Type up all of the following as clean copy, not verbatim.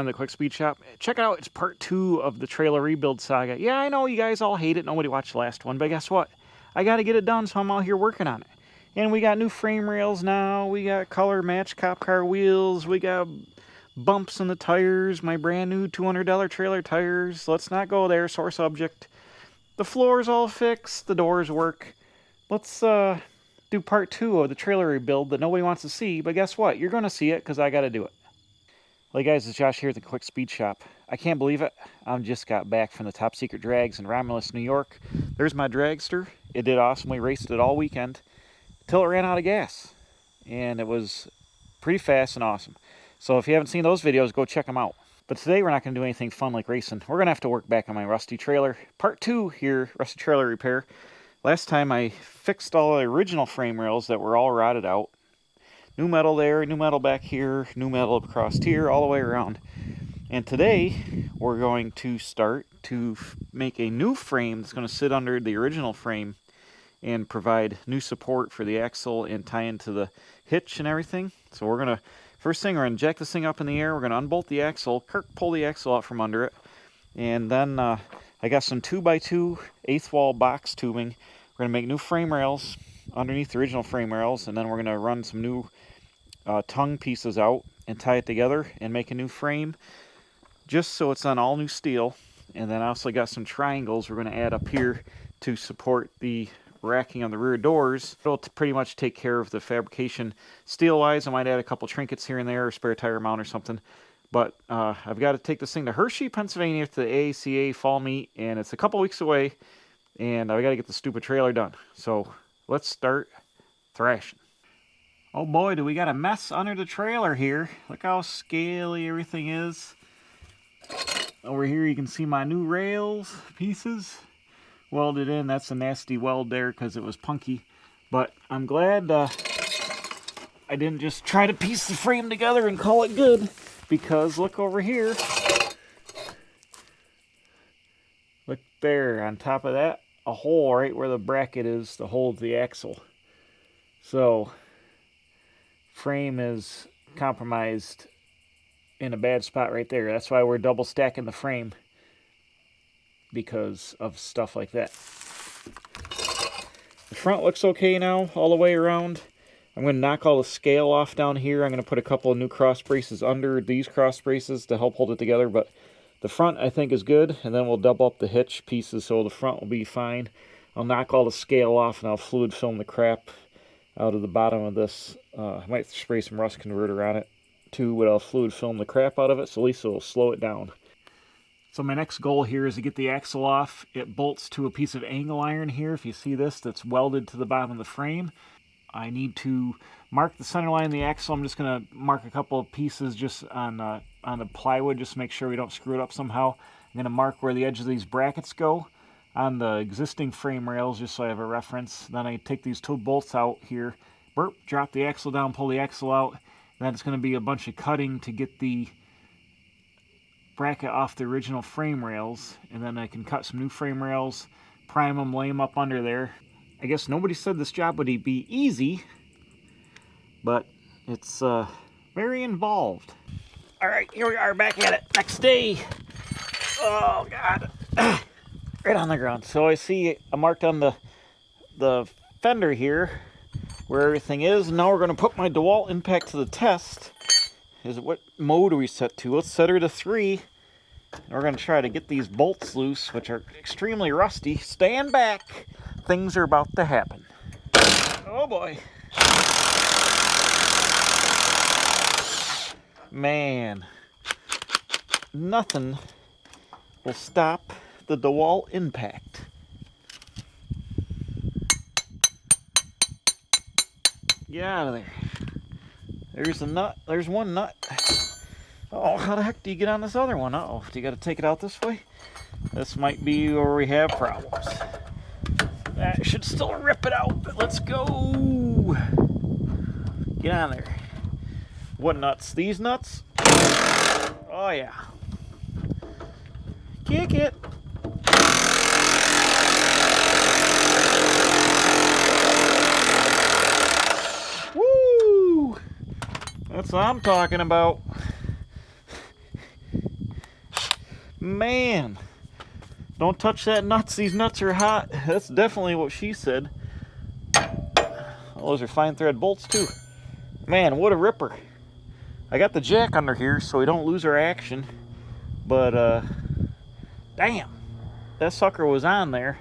on the Quick Speed Shop. Check it out. It's part 2 of the trailer rebuild saga. Yeah, I know you guys all hate it. Nobody watched the last one. But guess what? I got to get it done, so I'm out here working on it. And we got new frame rails now. We got color match cop car wheels. We got bumps in the tires. My brand new $200 trailer tires. Let's not go there. Sore subject. The floor's all fixed. The doors work. Let's do part 2 of the trailer rebuild that nobody wants to see. But guess what? You're going to see it because I got to do it. Hey guys, it's Josh here at the Quick Speed Shop. I can't believe it. I just got back from the Top Secret Drags in Romulus, New York. There's my dragster. It did awesome. We raced it all weekend till it ran out of gas. And it was pretty fast and awesome. So if you haven't seen those videos, go check them out. But today we're not going to do anything fun like racing. We're going to have to work back on my rusty trailer. Part 2 here, rusty trailer repair. Last time I fixed all the original frame rails that were all rotted out. New metal there, new metal back here, new metal across here, all the way around. And today, we're going to start to make a new frame that's going to sit under the original frame and provide new support for the axle and tie into the hitch and everything. So we're going to, first thing, we're going to jack this thing up in the air. We're going to unbolt the axle, pull the axle out from under it. And then I got some 2x2 eighth wall box tubing. We're going to make new frame rails underneath the original frame rails, and then we're going to run some new tongue pieces out and tie it together and make a new frame just so it's on all new steel. And then I also got some triangles we're going to add up here to support the racking on the rear doors. It'll pretty much take care of the fabrication steel wise. I might add a couple trinkets here and there, a spare tire mount or something. But I've got to take this thing to Hershey, Pennsylvania to the AACA Fall meet, and it's a couple weeks away, and I've got to get the stupid trailer done. So let's start thrashing. Oh boy, do we got a mess under the trailer here. Look how scaly everything is. Over here you can see my new rails pieces welded in. That's a nasty weld there because it was punky. But I'm glad I didn't just try to piece the frame together and call it good. Because look over here. Look there, on top of that, a hole right where the bracket is to hold the axle. So frame is compromised in a bad spot right there. That's why we're double stacking the frame, because of stuff like that. The front looks okay now all the way around. I'm going to knock all the scale off down here. I'm going to put a couple of new cross braces under these cross braces to help hold it together, but the front I think is good, and then we'll double up the hitch pieces so the front will be fine. I'll knock all the scale off and I'll fluid film the crap out of the bottom of this. I might spray some rust converter on it too, but I'll fluid film the crap out of it, so at least it'll slow it down. So my next goal here is to get the axle off. It bolts to a piece of angle iron here, if you see this, that's welded to the bottom of the frame. I need to mark the center line of the axle. I'm just going to mark a couple of pieces just on the plywood, just to make sure we don't screw it up somehow. I'm going to mark where the edge of these brackets go on the existing frame rails, just so I have a reference. Then I take these 2 bolts out here, drop the axle down, pull the axle out. Then it's going to be a bunch of cutting to get the bracket off the original frame rails, and then I can cut some new frame rails, prime them, lay them up under there. I guess nobody said this job would be easy, but it's very involved. All right, here we are back at it. Next day. Oh, God. Right on the ground. So I see I marked on the fender here where everything is. And now we're going to put my DeWalt impact to the test. What mode are we set to? Let's set her to 3. And we're going to try to get these bolts loose, which are extremely rusty. Stand back. Things are about to happen. Oh boy. Man. Nothing will stop the DeWalt impact. Get out of there. There's a nut. There's one nut. Oh, how the heck do you get on this other one? Uh-oh. Do you got to take it out this way? This might be where we have problems. That should still rip it out, but let's go. Get on there. What nuts? These nuts? Oh, yeah. Kick it. Woo! That's what I'm talking about. Man, don't touch that nuts. These nuts are hot. That's definitely what she said. Oh, those are fine thread bolts too. Man, what a ripper. I got the jack under here so we don't lose our action. But, damn, that sucker was on there.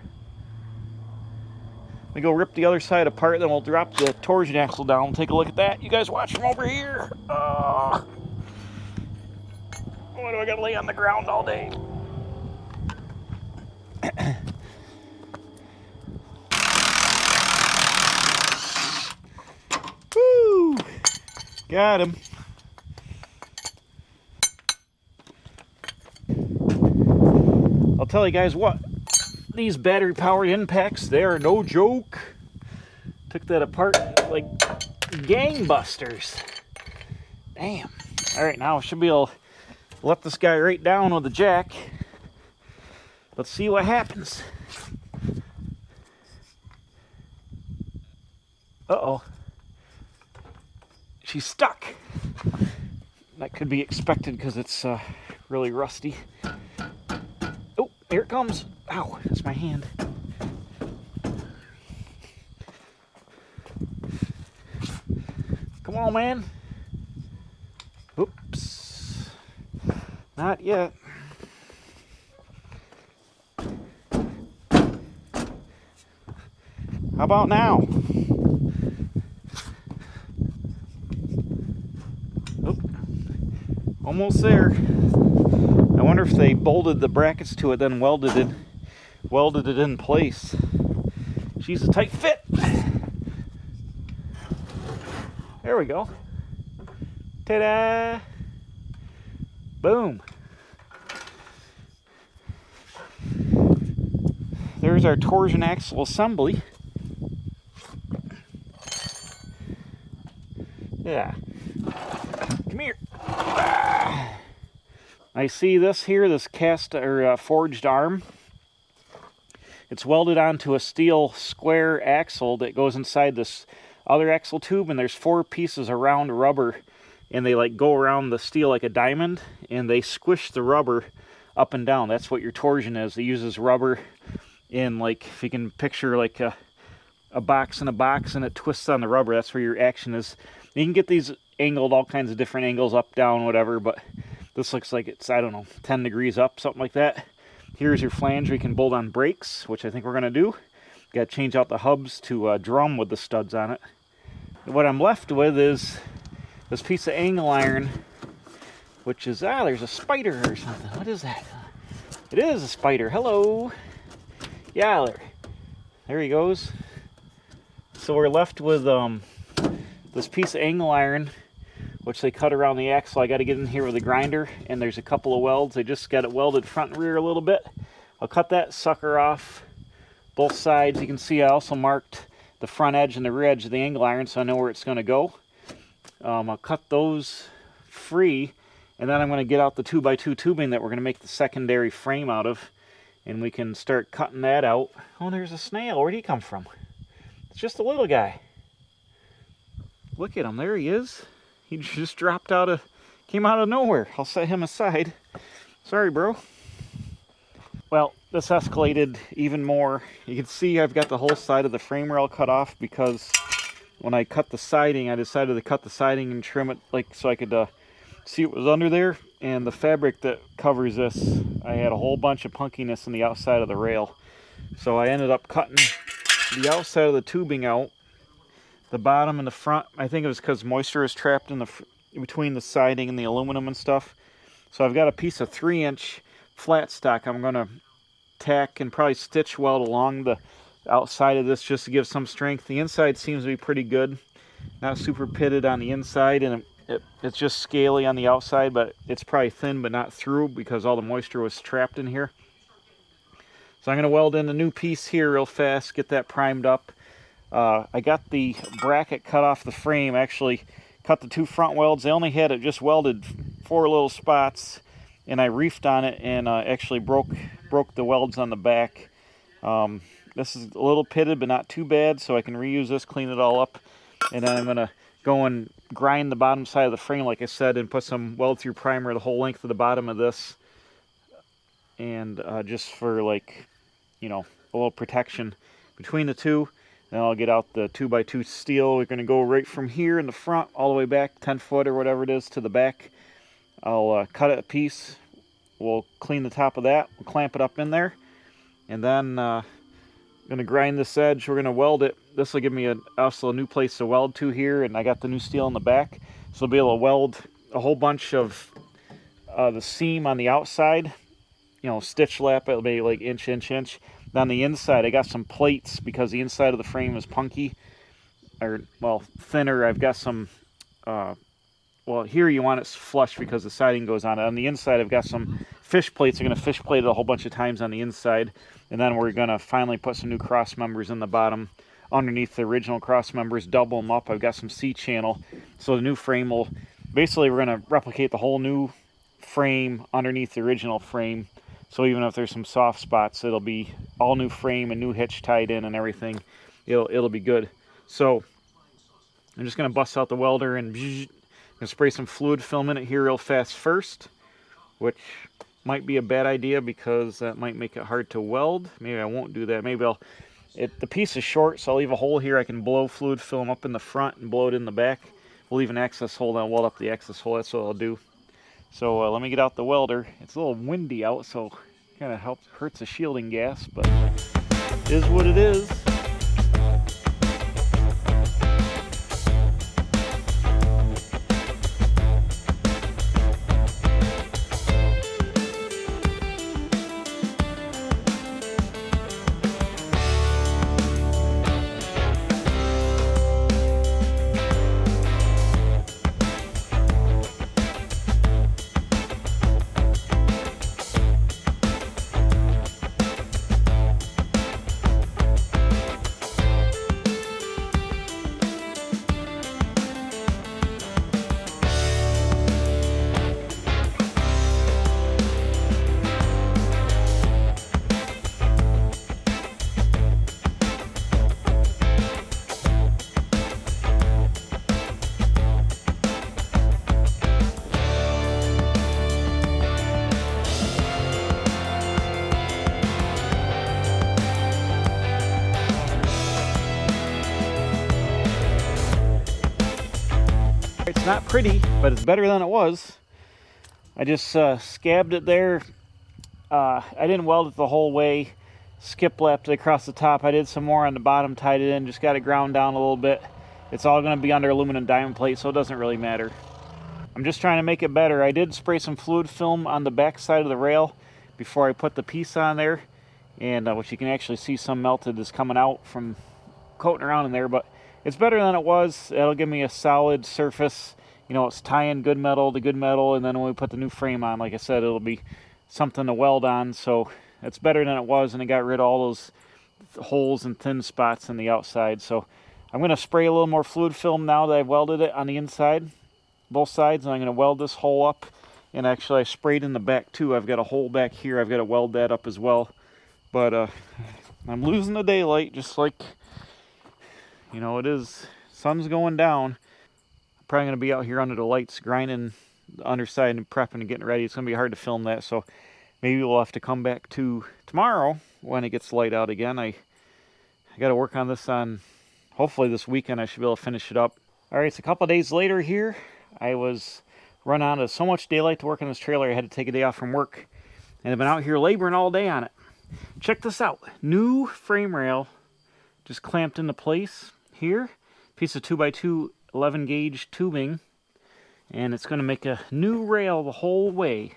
Let me go rip the other side apart, then we'll drop the torsion axle down and take a look at that. You guys watch from over here. Why do I gotta lay on the ground all day? Woo! Got him. I'll tell you guys what, these battery powered impacts, they are no joke. Took that apart like gangbusters. Damn. All right, now I should be able to let this guy right down with the jack. Let's see what happens. Uh-oh. She's stuck. That could be expected because it's really rusty. Oh, here it comes. Ow, that's my hand. Come on, man. Oops. Not yet. How about now? Oh, almost there. I wonder if they bolted the brackets to it, then welded it in place. She's a tight fit. There we go. Ta-da! Boom. There's our torsion axle assembly. Yeah. Come here. I see this here, this cast or forged arm. It's welded onto a steel square axle that goes inside this other axle tube, and there's 4 pieces of round rubber, and they like go around the steel like a diamond, and they squish the rubber up and down. That's what your torsion is. It uses rubber in, like, if you can picture like a box in a box, and it twists on the rubber. That's where your action is. You can get these angled all kinds of different angles, up, down, whatever, but this looks like it's, I don't know, 10 degrees up, something like that. Here's your flange. We can bolt on brakes, which I think we're going to do. Got to change out the hubs to drum with the studs on it. What I'm left with is this piece of angle iron, which is, there's a spider or something. What is that? It is a spider. Hello. Yeah, there he goes. So we're left with this piece of angle iron, which they cut around the axle. I got to get in here with a grinder, and there's a couple of welds. I just got it welded front and rear a little bit. I'll cut that sucker off both sides. You can see I also marked the front edge and the rear edge of the angle iron, so I know where it's going to go. I'll cut those free, and then I'm going to get out the 2x2 tubing that we're going to make the secondary frame out of, and we can start cutting that out. Oh, there's a snail. Where'd he come from? It's just a little guy. Look at him. There he is. He just dropped came out of nowhere. I'll set him aside. Sorry, bro. Well, this escalated even more. You can see I've got the whole side of the frame rail cut off because when I cut the siding, I decided to cut the siding and trim it like so I could see what was under there. And the fabric that covers this, I had a whole bunch of punkiness in the outside of the rail. So I ended up cutting the outside of the tubing out, the bottom and the front. I think it was because moisture is trapped in between the siding and the aluminum and stuff. So I've got a piece of 3-inch flat stock I'm going to tack and probably stitch weld along the outside of this just to give some strength. The inside seems to be pretty good. Not super pitted on the inside, and it's just scaly on the outside, but it's probably thin but not through because all the moisture was trapped in here. So I'm going to weld in a new piece here real fast, get that primed up. I got the bracket cut off the frame, actually cut the 2 front welds. They only had it just welded 4 little spots, and I reefed on it and actually broke the welds on the back. This is a little pitted but not too bad, so I can reuse this, clean it all up, and then I'm going to go and grind the bottom side of the frame like I said and put some weld through primer the whole length of the bottom of this. and just for like, you know, a little protection between the two. Then I'll get out the 2x2 steel. We're going to go right from here in the front all the way back 10 foot or whatever it is to the back. I'll cut it a piece. We'll clean the top of that. We'll clamp it up in there. And then going to grind this edge. We're going to weld it. This will give me also a new place to weld to here. And I got the new steel in the back. So I'll be able to weld a whole bunch of the seam on the outside. You know, stitch lap. It'll be like inch. On the inside, I got some plates because the inside of the frame is punky, or, well, thinner. I've got some, well, here you want it flush because the siding goes on it. On the inside, I've got some fish plates. I'm going to fish plate it a whole bunch of times on the inside, and then we're going to finally put some new cross members in the bottom underneath the original cross members, double them up. I've got some C-channel, so the new frame will, basically we're going to replicate the whole new frame underneath the original frame. So even if there's some soft spots, it'll be all new frame and new hitch tied in and everything. It'll be good. So I'm just going to bust out the welder and spray some fluid film in it here real fast first, which might be a bad idea because that might make it hard to weld. Maybe I won't do that. Maybe the piece is short, so I'll leave a hole here. I can blow fluid film up in the front and blow it in the back. We'll leave an access hole, and I'll weld up the access hole. That's what I'll do. So let me get out the welder. It's a little windy out, so kind of hurts the shielding gas, but it is what it is. It's not pretty, but it's better than it was. I just scabbed it there. I didn't weld it the whole way. Skip lapped it across the top. I did some more on the bottom, tied it in, just got it ground down a little bit. It's all going to be under aluminum diamond plate, so it doesn't really matter. I'm just trying to make it better. I did spray some fluid film on the back side of the rail before I put the piece on there, and which you can actually see some melted is coming out from coating around in there, but it's better than it was. It'll give me a solid surface. You know, it's tying good metal to good metal, and then when we put the new frame on, like I said, it'll be something to weld on. So it's better than it was, and it got rid of all those holes and thin spots in the outside. So I'm going to spray a little more fluid film now that I've welded it on the inside, both sides, and I'm going to weld this hole up. And actually, I sprayed in the back too. I've got a hole back here. I've got to weld that up as well. But I'm losing the daylight, just like, you know, it is. Sun's going down. I'm probably going to be out here under the lights grinding the underside and prepping and getting ready. It's going to be hard to film that, so maybe we'll have to come back to tomorrow when it gets light out again. I got to work on this on, hopefully this weekend I should be able to finish it up. All right, it's a couple days later here. I was run out of so much daylight to work on this trailer, I had to take a day off from work. And I've been out here laboring all day on it. Check this out. New frame rail just clamped into place here. Piece of 2x2 11 gauge tubing. And it's going to make a new rail the whole way.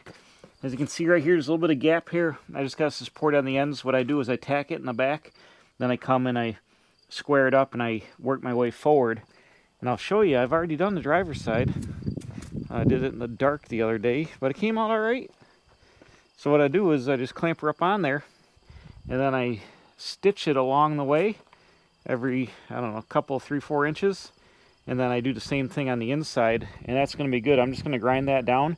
As you can see right here, there's a little bit of gap here. I just got to support on the ends. What I do is I tack it in the back. Then I come and I square it up and I work my way forward. And I'll show you, I've already done the driver's side. I did it in the dark the other day, but it came out all right. So what I do is I just clamp her up on there, and then I stitch it along the way every, I don't know, a couple, 3-4 inches. And then I do the same thing on the inside, and that's going to be good. I'm just going to grind that down.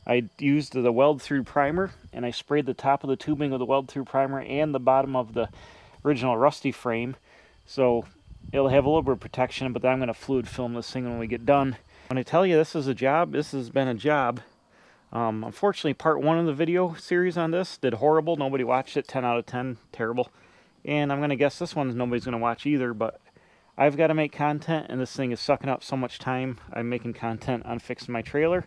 I used the weld-through primer, and I sprayed the top of the tubing with the weld-through primer and the bottom of the original rusty frame. So it'll have a little bit of protection, but then I'm going to fluid film this thing when we get done. When I tell you this is a job, this has been a job. Unfortunately, part 1 of the video series on this did horrible. Nobody watched it. 10 out of 10. Terrible. And I'm going to guess this one nobody's going to watch either, but I've got to make content, and this thing is sucking up so much time. I'm making content on fixing my trailer.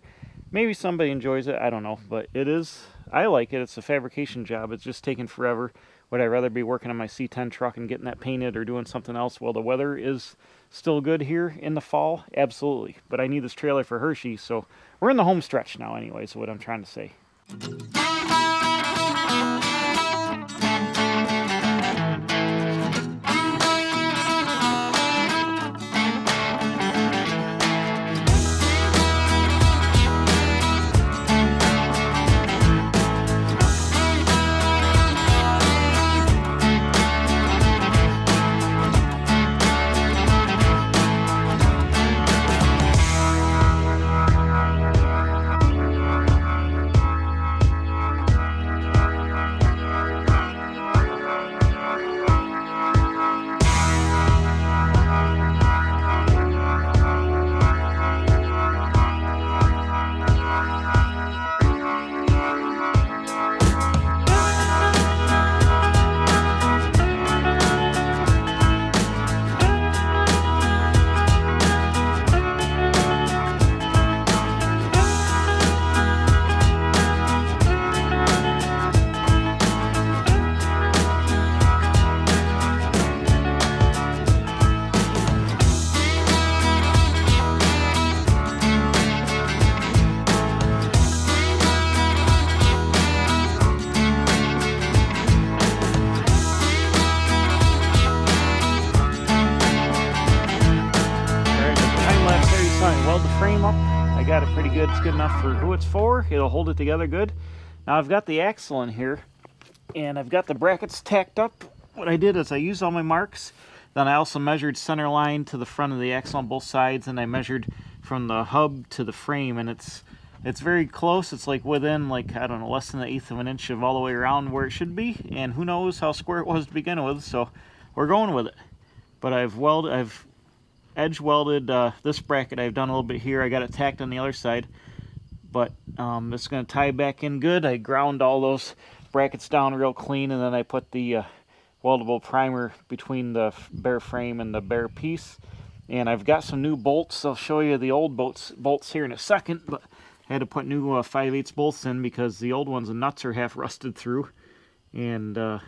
Maybe somebody enjoys it. I don't know, but it is... I like it. It's a fabrication job. It's just taking forever. Would I rather be working on my C10 truck and getting that painted or doing something else? Well, the weather is still good here in the fall. Absolutely. But I need this trailer for Hershey, so we're in the home stretch now anyway, is what I'm trying to say. Weld the frame up. I got it pretty good. It's good enough for who it's for. It'll hold it together good. Now I've got the axle in here, and I've got the brackets tacked up. What I did is I used all my marks. Then I also measured center line to the front of the axle on both sides, and I measured from the hub to the frame, and it's very close. It's like within, like, I don't know, less than the 1/8 of an inch of all the way around where it should be, and who knows how square it was to begin with, so we're going with it. But I've edge welded this bracket. I've done a little bit here. I got it tacked on the other side, but it's going to tie back in good. I ground all those brackets down real clean, and then I put the weldable primer between the bare frame and the bare piece. And I've got some new bolts. I'll show you the old bolts here in a second, but I had to put new 5/8 bolts in because the old ones, the nuts are half rusted through. And yeah,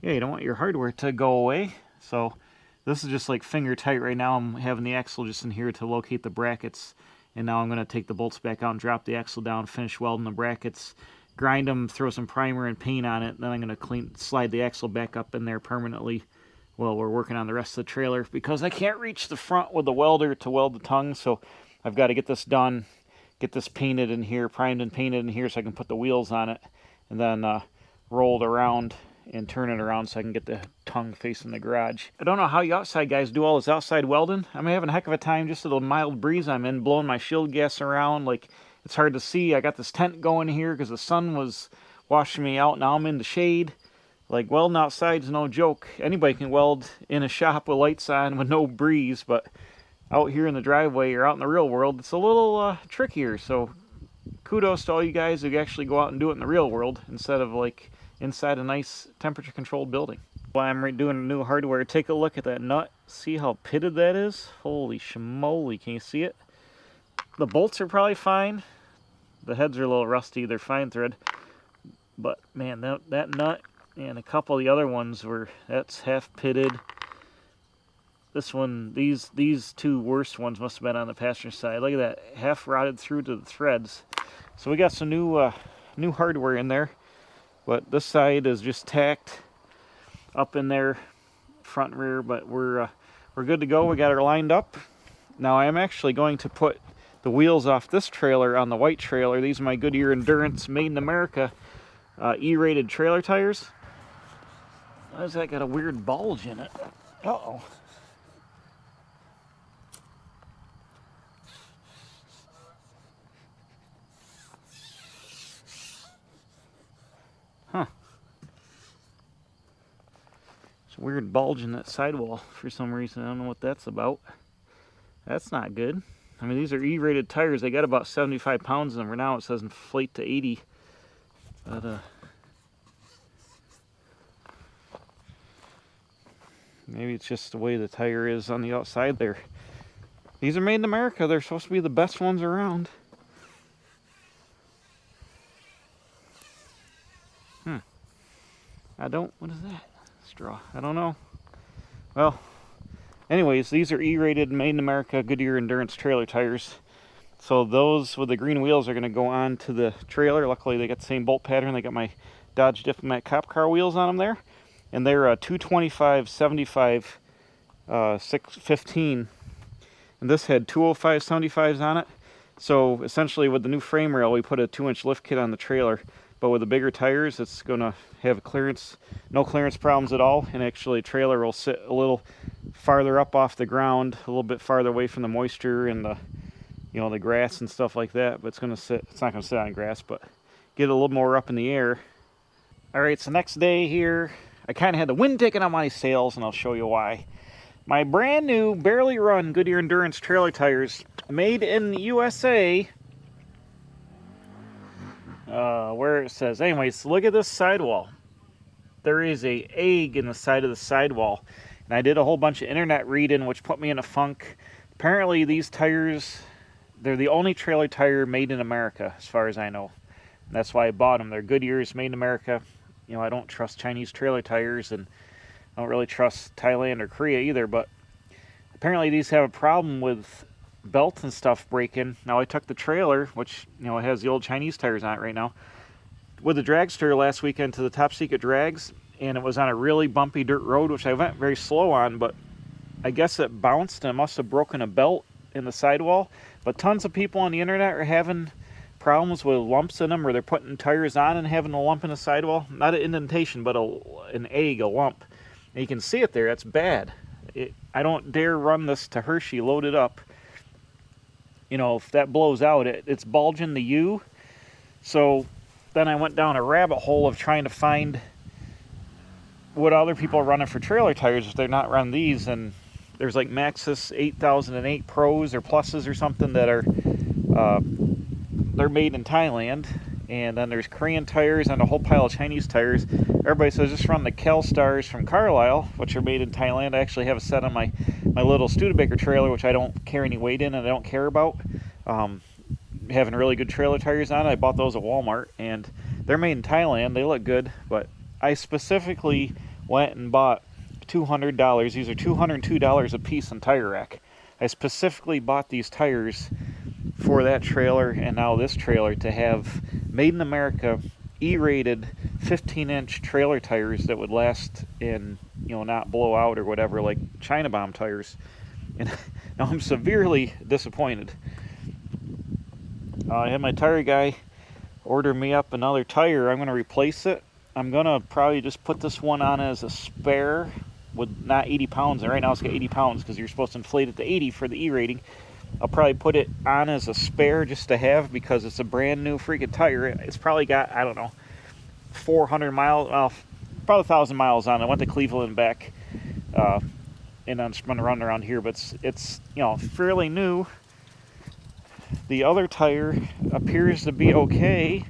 you don't want your hardware to go away. So this is just like finger tight right now. I'm having the axle just in here to locate the brackets. And now I'm going to take the bolts back out and drop the axle down, finish welding the brackets, grind them, throw some primer and paint on it. Then I'm going to slide the axle back up in there permanently while we're working on the rest of the trailer, because I can't reach the front with the welder to weld the tongue. So I've got to get this done, get this painted in here, primed and painted in here so I can put the wheels on it, and then roll it around and turn it around so I can get the tongue facing the garage. I don't know how you outside guys do all this outside welding. I'm having a heck of a time. Just a little mild breeze I'm in, blowing my shield gas around. Like, it's hard to see. I got this tent going here because the sun was washing me out. Now I'm in the shade. Like, welding outside's no joke. Anybody can weld in a shop with lights on with no breeze, but out here in the driveway or out in the real world, it's a little trickier. So kudos to all you guys who actually go out and do it in the real world instead of like inside a nice temperature controlled building. While I'm redoing new hardware, take a look at that nut. See how pitted that is? Holy schmoly, can you see it? The bolts are probably fine. The heads are a little rusty, they're fine thread. But man, that nut and a couple of the other ones that's half pitted. This one, these two worst ones must have been on the passenger side. Look at that, half rotted through to the threads. So we got some new hardware in there. But this side is just tacked up in there, front and rear, but we're good to go. We got her lined up. Now I am actually going to put the wheels off this trailer on the white trailer. These are my Goodyear Endurance, made in America, E-rated trailer tires. Why has that got a weird bulge in it? Uh-oh. Huh. There's a weird bulge in that sidewall for some reason. I don't know what that's about. That's not good. I mean, these are E-rated tires. They got about 75 pounds in them. Right now it says inflate to 80. But, maybe it's just the way the tire is on the outside there. These are made in America. They're supposed to be the best ones around. What is that? Straw. I don't know. Well, anyways, these are E-rated, made in America, Goodyear Endurance trailer tires. So those with the green wheels are going to go on to the trailer. Luckily, they got the same bolt pattern. They got my Dodge Diplomat cop car wheels on them there. And they're 225, 75, 615. And this had 205 75s on it. So essentially with the new frame rail, we put a 2-inch lift kit on the trailer. But with the bigger tires, it's going to have clearance, no clearance problems at all. And actually, the trailer will sit a little farther up off the ground, a little bit farther away from the moisture and the, the grass and stuff like that. But it's going to sit. It's not going to sit on grass, but get a little more up in the air. All right, so next day here, I kind of had the wind taken on my sails, and I'll show you why. My brand new, barely run Goodyear Endurance trailer tires, made in the USA. Where it says, anyways, look at this sidewall. There is a egg in the side of the sidewall, and I did a whole bunch of internet reading, which put me in a funk. Apparently, these tires, they're the only trailer tire made in America, as far as I know. And that's why I bought them. They're Goodyear's, made in America. I don't trust Chinese trailer tires, and I don't really trust Thailand or Korea either. But apparently, these have a problem with belts and stuff breaking. Now I took the trailer, which it has the old Chinese tires on it right now, with the dragster last weekend to the Top Secret Drags, and it was on a really bumpy dirt road, which I went very slow on, but I guess it bounced and it must have broken a belt in the sidewall. But tons of people on the internet are having problems with lumps in them, or they're putting tires on and having a lump in the sidewall. Not an indentation, but an egg, a lump. And you can see it there. That's bad. I don't dare run this to Hershey loaded up. If that blows out, it's bulging the U. So then I went down a rabbit hole of trying to find what other people are running for trailer tires if they're not running these. And there's like Maxxis 8008 Pros or Pluses or something that are they're made in Thailand. And then there's Korean tires and a whole pile of Chinese tires. Everybody says just run the Kelstars from Carlisle, which are made in Thailand. I actually have a set on my little Studebaker trailer, which I don't carry any weight in and I don't care about. Having really good trailer tires on it. I bought those at Walmart, and they're made in Thailand. They look good, but I specifically went and bought $200. These are $202 a piece in Tire Rack. I specifically bought these tires for that trailer and now this trailer to have made in America, E-rated 15-inch trailer tires that would last and not blow out or whatever like China bomb tires. And now I'm severely disappointed. I had my tire guy order me up another tire. I'm going to replace it. I'm going to probably just put this one on as a spare with not 80 pounds. And right now it's got 80 pounds because you're supposed to inflate it to 80 for the E rating. I'll probably put it on as a spare just to have because it's a brand new freaking tire. It's probably got, 400 miles, well, probably 1,000 miles on it. I went to Cleveland and back, and I'm just going to run around here, but it's fairly new. The other tire appears to be okay.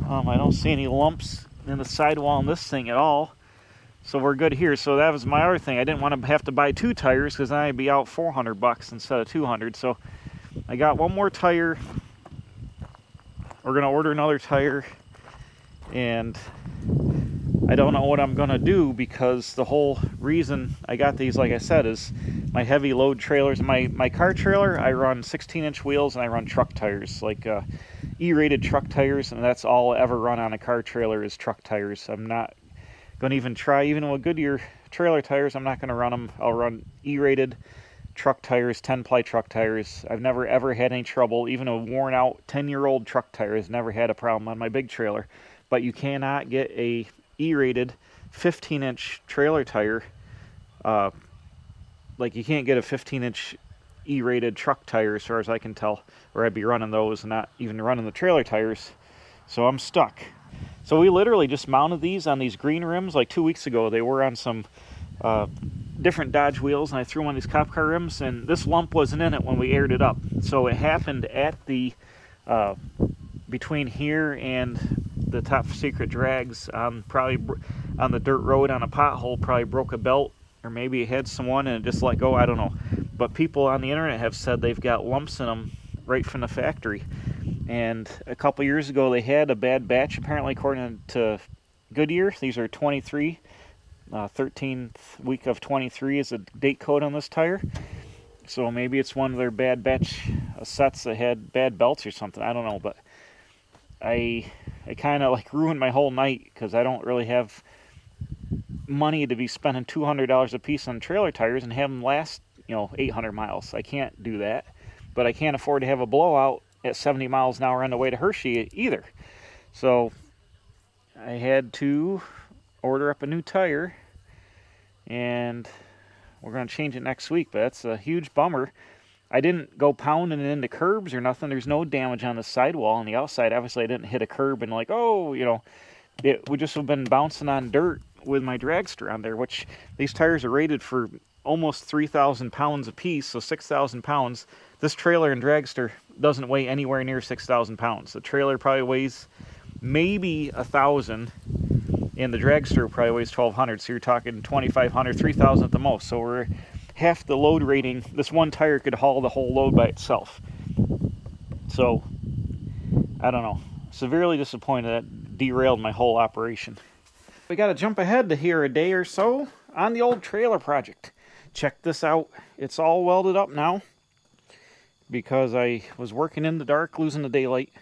I don't see any lumps in the sidewall on this thing at all. So we're good here. So that was my other thing. I didn't want to have to buy two tires because then I'd be out $400 instead of $200. So I got one more tire. We're going to order another tire. And I don't know what I'm going to do because the whole reason I got these, like I said, is my heavy load trailers. My car trailer, I run 16-inch wheels and I run truck tires, like E-rated truck tires. And that's all I ever run on a car trailer is truck tires. I'm not going to even try, even with Goodyear trailer tires, I'm not going to run them. I'll run E-rated truck tires, 10-ply truck tires. I've never ever had any trouble. Even a worn out 10-year-old truck tire has never had a problem on my big trailer. But you cannot get a E-rated 15-inch trailer tire. Like you can't get a 15-inch E-rated truck tire as far as I can tell, or I'd be running those and not even running the trailer tires. So I'm stuck. So we literally just mounted these on these green rims like 2 weeks ago. They were on some different Dodge wheels, and I threw on these cop car rims, and this lump wasn't in it when we aired it up. So it happened at the between here and the Top Secret drags, probably on the dirt road on a pothole, probably broke a belt, or maybe it had someone and it just let go, I don't know. But people on the internet have said they've got lumps in them right from the factory. And a couple years ago they had a bad batch, apparently, according to Goodyear. These are 23, 13th week of 23 is a date code on this tire. So maybe it's one of their bad batch sets that had bad belts or something, I don't know. But I kind of like ruined my whole night, because I don't really have money to be spending $200 a piece on trailer tires and have them last, 800 miles. I can't do that. But I can't afford to have a blowout at 70 miles an hour on the way to Hershey either. So I had to order up a new tire, and we're going to change it next week, but that's a huge bummer. I didn't go pounding it into curbs or nothing. There's no damage on the sidewall on the outside. Obviously, I didn't hit a curb and it would just have been bouncing on dirt with my dragster on there, which these tires are rated for almost 3,000 pounds a piece, so 6,000 pounds. This trailer and dragster doesn't weigh anywhere near 6,000 pounds. The trailer probably weighs maybe 1,000, and the dragster probably weighs 1,200, so you're talking 2,500, 3,000 at the most. So we're half the load rating. This one tire could haul the whole load by itself. So, I don't know. Severely disappointed. That derailed my whole operation. We got to jump ahead to here a day or so on the old trailer project. Check this out. It's all welded up now, because I was working in the dark, losing the daylight.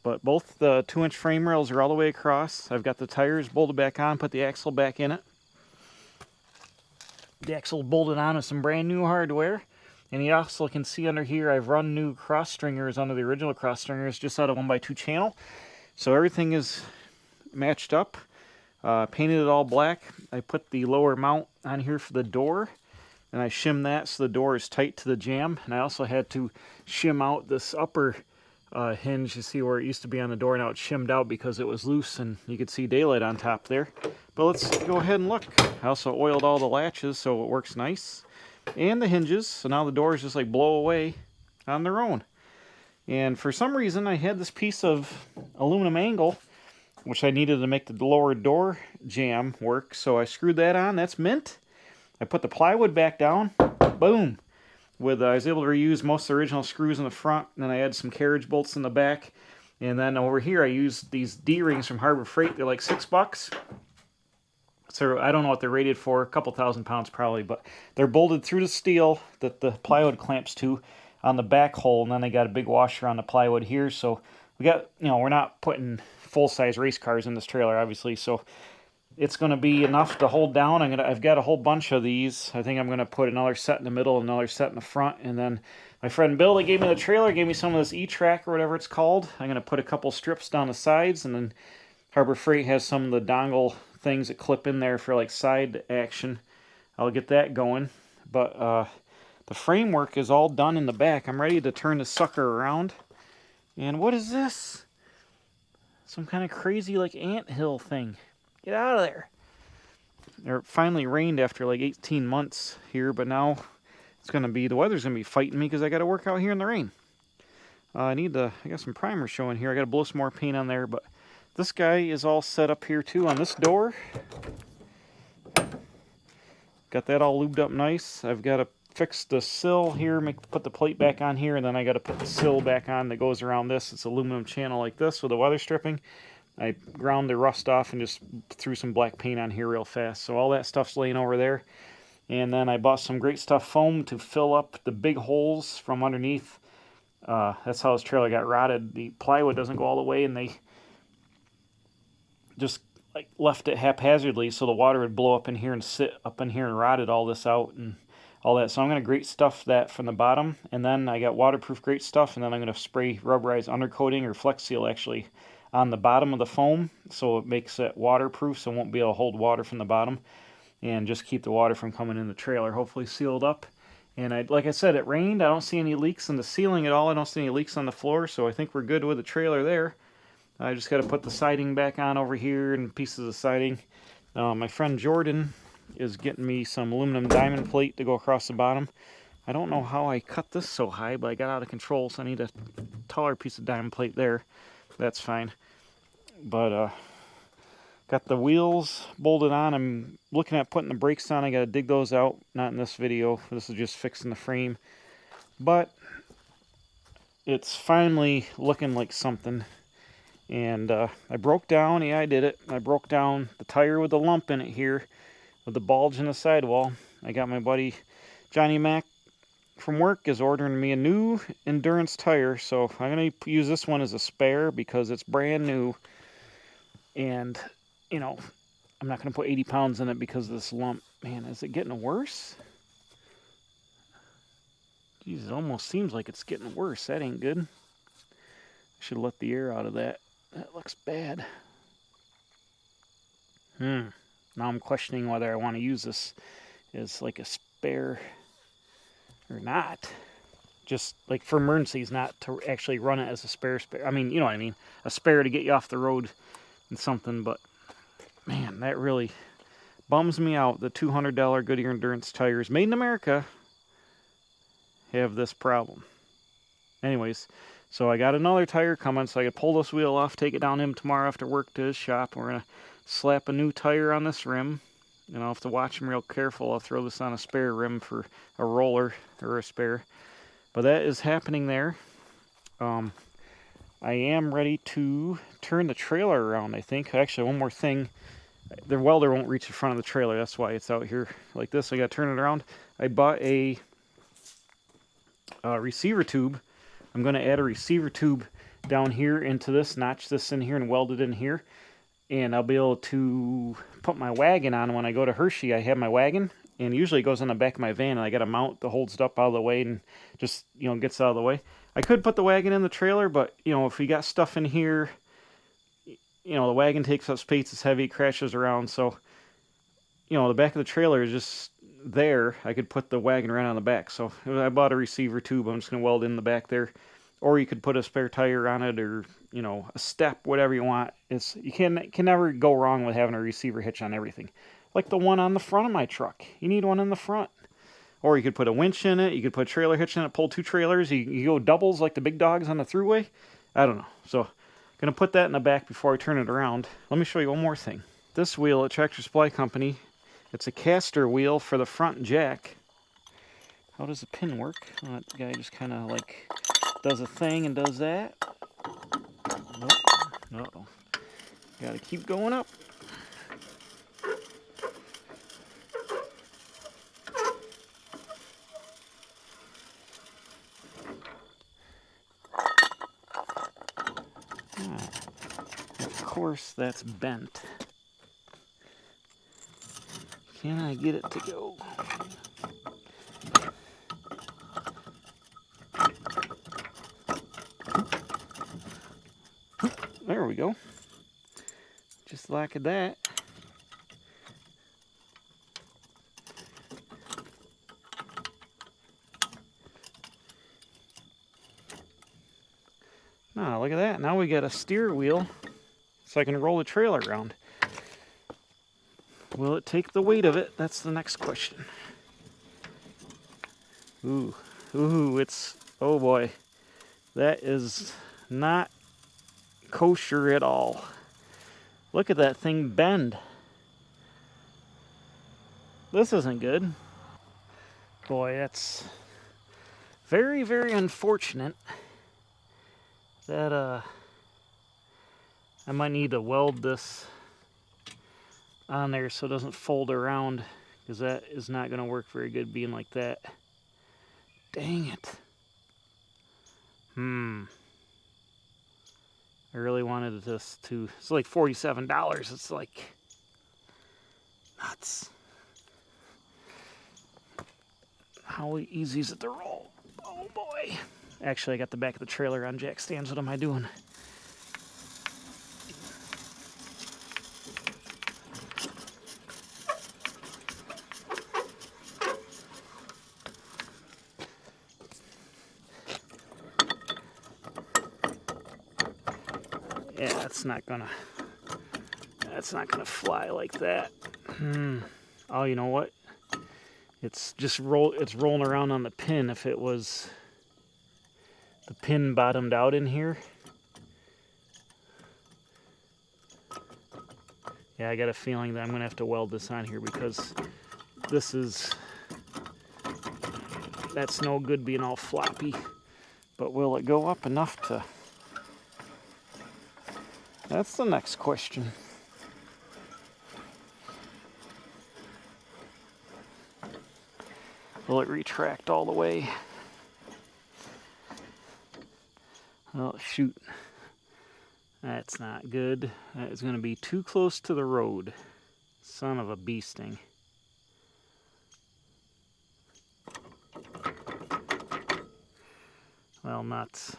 But both the 2-inch frame rails are all the way across. I've got the tires bolted back on, put the axle back in it. The axle bolted on with some brand new hardware. And you also can see under here I've run new cross stringers under the original cross stringers just out of 1x2 channel. So everything is matched up. Painted it all black. I put the lower mount on here for the door, and I shimmed that so the door is tight to the jamb. And I also had to shim out this upper hinge. You see where it used to be on the door, now it's shimmed out because it was loose and you could see daylight on top there. But let's go ahead and look. I also oiled all the latches so it works nice, and the hinges, so now the doors just like blow away on their own. And for some reason I had this piece of aluminum angle which I needed to make the lower door jamb work, so I screwed that on. That's mint. I put the plywood back down. Boom. I was able to reuse most of the original screws in the front, and then I had some carriage bolts in the back. And then over here I used these D-rings from Harbor Freight. They're like $6. So I don't know what they're rated for, a couple thousand pounds probably, but they're bolted through the steel that the plywood clamps to on the back hole, and then they got a big washer on the plywood here. So we got, we're not putting full-size race cars in this trailer, obviously, so it's going to be enough to hold down. I've got a whole bunch of these. I think I'm going to put another set in the middle, another set in the front, and then my friend Bill that gave me the trailer gave me some of this E-Track or whatever it's called. I'm going to put a couple strips down the sides, and then Harbor Freight has some of the dongle things that clip in there for like side action. I'll get that going, but the framework is all done in the back. I'm ready to turn the sucker around. And what is this? Some kind of crazy like anthill thing. Get out of there. It finally rained after like 18 months here, but now it's going to be, the weather's going to be fighting me because I got to work out here in the rain. I got some primer showing here. I got to blow some more paint on there, but this guy is all set up here too on this door. Got that all lubed up nice. I've got to fix the sill here, put the plate back on here, and then I got to put the sill back on that goes around this. It's aluminum channel like this with the weather stripping. I ground the rust off and just threw some black paint on here real fast. So all that stuff's laying over there. And then I bought some Great Stuff foam to fill up the big holes from underneath. That's how this trailer got rotted. The plywood doesn't go all the way, and they just like left it haphazardly so the water would blow up in here and sit up in here and rotted all this out and all that. So I'm going to Great Stuff that from the bottom, and then I got waterproof Great Stuff, and then I'm going to spray rubberized undercoating or Flex Seal actually on the bottom of the foam so it makes it waterproof, so it won't be able to hold water from the bottom and just keep the water from coming in the trailer. Hopefully sealed up. And like I said, it rained. I don't see any leaks in the ceiling at all. I don't see any leaks on the floor, so I think we're good with the trailer there. I just got to put the siding back on over here and pieces of siding. My friend Jordan is getting me some aluminum diamond plate to go across the bottom. I don't know how I cut this so high, but I got out of control, so I need a taller piece of diamond plate there. That's fine. But got the wheels bolted on. I'm looking at putting the brakes on. I got to dig those out. Not in this video. This is just fixing the frame. But it's finally looking like something. And I broke down. Yeah, I did it. I broke down the tire with the lump in it here, with the bulge in the sidewall. I got my buddy Johnny Mac from work is ordering me a new Endurance tire. So I'm going to use this one as a spare because it's brand new. And, you know, I'm not going to put 80 pounds in it because of this lump. Man, is it getting worse? Jeez, it almost seems like it's getting worse. That ain't good. I should let the air out of that. That looks bad. Now I'm questioning whether I want to use this as like a spare or not. Just like for emergencies, not to actually run it as a spare. I mean, you know what I mean. A spare to get you off the road and something. But, man, that really bums me out. The $200 Goodyear Endurance tires made in America have this problem. Anyways, so I got another tire coming, so I can pull this wheel off, take it down to him tomorrow after work to his shop. We're going to slap a new tire on this rim, and I'll have to watch him real careful. I'll throw this on a spare rim for a roller or a spare. But that is happening there. I am ready to turn the trailer around, I think. Actually, one more thing. The welder won't reach the front of the trailer. That's why it's out here like this. I got to turn it around. I bought a receiver tube. I'm going to add a receiver tube down here into this, notch this in here and weld it in here. And I'll be able to put my wagon on. When I go to Hershey, I have my wagon, and usually it goes on the back of my van, and I got a mount that holds it up out of the way and just, you know, gets out of the way. I could put the wagon in the trailer, but, you know, if we got stuff in here, you know, the wagon takes up space, it's heavy, it crashes around, so, you know, the back of the trailer is just there. I could put the wagon right on the back. So I bought a receiver tube. I'm just going to weld in the back there. Or you could put a spare tire on it, or, you know, a step, whatever you want. You can never go wrong with having a receiver hitch on everything. Like the one on the front of my truck. You need one in the front. Or you could put a winch in it. You could put a trailer hitch in it, pull two trailers. You go doubles like the big dogs on the thruway. I don't know. So I'm going to put that in the back before I turn it around. Let me show you one more thing. This wheel at Tractor Supply Company, it's a caster wheel for the front jack. How does the pin work? That guy just kind of like does a thing and does that. Uh-oh. Got to keep going up. Of course, that's bent. Can I get it to go? There we go. Just like that. Now, look at that. Now we got a steer wheel so I can roll the trailer around. Will it take the weight of it? That's the next question. Ooh, oh boy. That is not kosher at all. Look at that thing bend. This isn't good. Boy, that's very, very unfortunate. That, I might need to weld this on there so it doesn't fold around, because that is not going to work very good being like that. Dang it. I really wanted this to, it's like $47. It's like nuts. How easy is it to roll? Oh boy. Actually, I got the back of the trailer on jack stands. What am I doing? Yeah, that's not gonna fly like that. Oh, you know what? It's just it's rolling around on the pin. If it was the pin bottomed out in here. Yeah, I got a feeling that I'm going to have to weld this on here because that's no good being all floppy. But will it go up enough to... That's the next question. Will it retract all the way? Oh, shoot. That's not good. That is going to be too close to the road. Son of a bee sting. Well, nuts.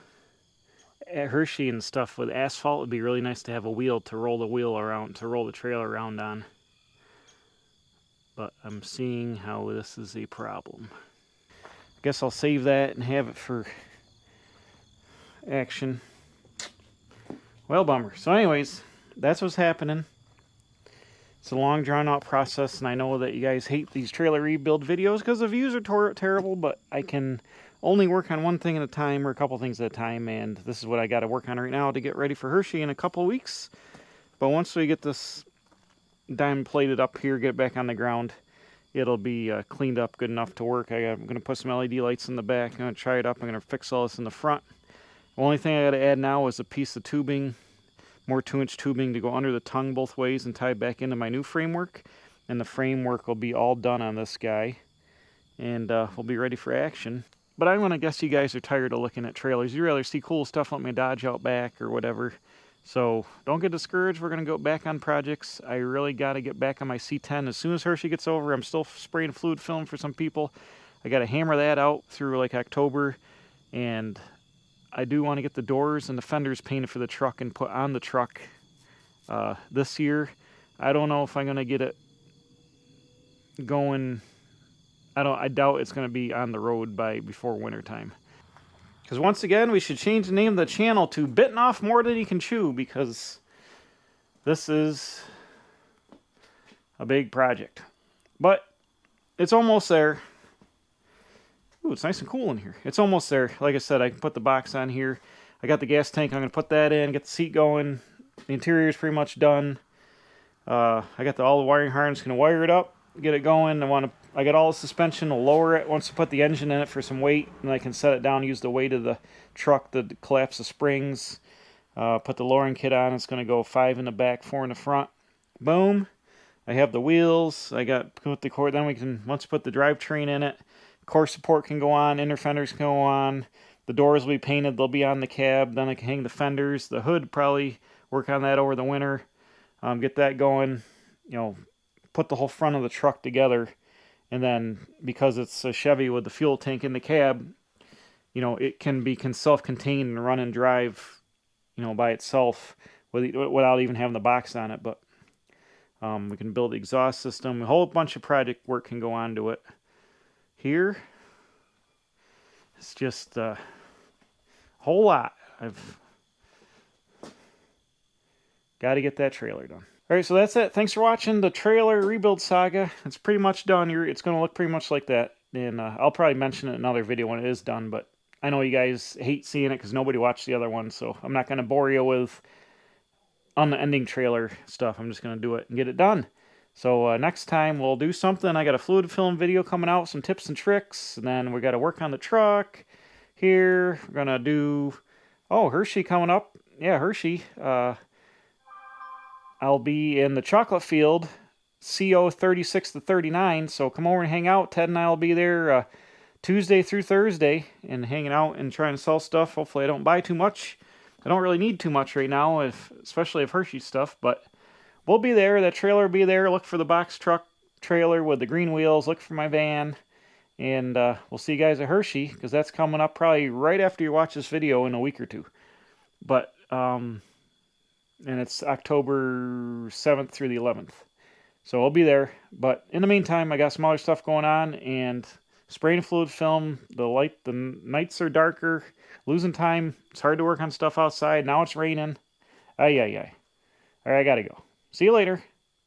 At Hershey and stuff with asphalt, it would be really nice to have a wheel to roll the wheel around, to roll the trailer around on. But I'm seeing how this is a problem. I guess I'll save that and have it for action. Well, bummer. So anyways, that's what's happening. It's a long, drawn-out process, and I know that you guys hate these trailer rebuild videos because the views are terrible, but I can only work on one thing at a time or a couple things at a time, and this is what I got to work on right now to get ready for Hershey in a couple of weeks. But once we get this diamond plated up here, get it back on the ground, it'll be cleaned up good enough to work. I'm going to put some LED lights in the back. I'm going to try it up. I'm going to fix all this in the front. The only thing I got to add now is a piece of tubing, more 2-inch tubing to go under the tongue both ways and tie back into my new framework. And the framework will be all done on this guy. And we'll be ready for action. But I'm going to guess you guys are tired of looking at trailers. You rather see cool stuff like my Dodge Outback or whatever. So don't get discouraged. We're going to go back on projects. I really got to get back on my C10. As soon as Hershey gets over, I'm still spraying fluid film for some people. I got to hammer that out through like October. And I do want to get the doors and the fenders painted for the truck and put on the truck this year. I don't know if I'm going to get it going. I doubt it's going to be on the road before winter time. Because once again, we should change the name of the channel to Bitten Off More Than You Can Chew, because this is a big project. But it's almost there. Ooh, it's nice and cool in here. It's almost there. Like I said, I can put the box on here. I got the gas tank. I'm going to put that in, get the seat going. The interior is pretty much done. I got all the wiring harness. Going to wire it up, get it going. I got all the suspension. I'll lower it once I put the engine in it for some weight, and I can set it down, use the weight of the truck to collapse the springs. Put the lowering kit on. It's going to go 5 in the back, 4 in the front. Boom. I have the wheels. I got put the cord. Then we can, once you put the drivetrain in it, core support can go on, inner fenders can go on. The doors will be painted. They'll be on the cab. Then I can hang the fenders. The hood, probably work on that over the winter. Get that going. Put the whole front of the truck together. And then, because it's a Chevy with the fuel tank in the cab, it can be self-contained and run and drive, by itself without even having the box on it. But we can build the exhaust system. A whole bunch of project work can go onto it. Here, it's just a whole lot. I've got to get that trailer done. All right, so that's it. Thanks for watching the trailer rebuild saga. It's pretty much done. It's going to look pretty much like that. And I'll probably mention it in another video when it is done. But I know you guys hate seeing it because nobody watched the other one. So I'm not going to bore you with unending trailer stuff. I'm just going to do it and get it done. So next time we'll do something. I got a fluid film video coming out, some tips and tricks. And then we got to work on the truck here. We're going to do... Oh, Hershey coming up. Yeah, Hershey. I'll be in the chocolate field, CO 36 to 39, so come over and hang out. Ted and I will be there Tuesday through Thursday and hanging out and trying to sell stuff. Hopefully I don't buy too much. I don't really need too much right now, especially of Hershey stuff, but we'll be there. That trailer will be there. Look for the box truck trailer with the green wheels. Look for my van, and we'll see you guys at Hershey, because that's coming up probably right after you watch this video in a week or two. But, and it's October 7th through the 11th. So I'll be there. But in the meantime, I got some other stuff going on, and spraying fluid film. The nights are darker, losing time. It's hard to work on stuff outside. Now it's raining. Ay. All right, I gotta go. See you later.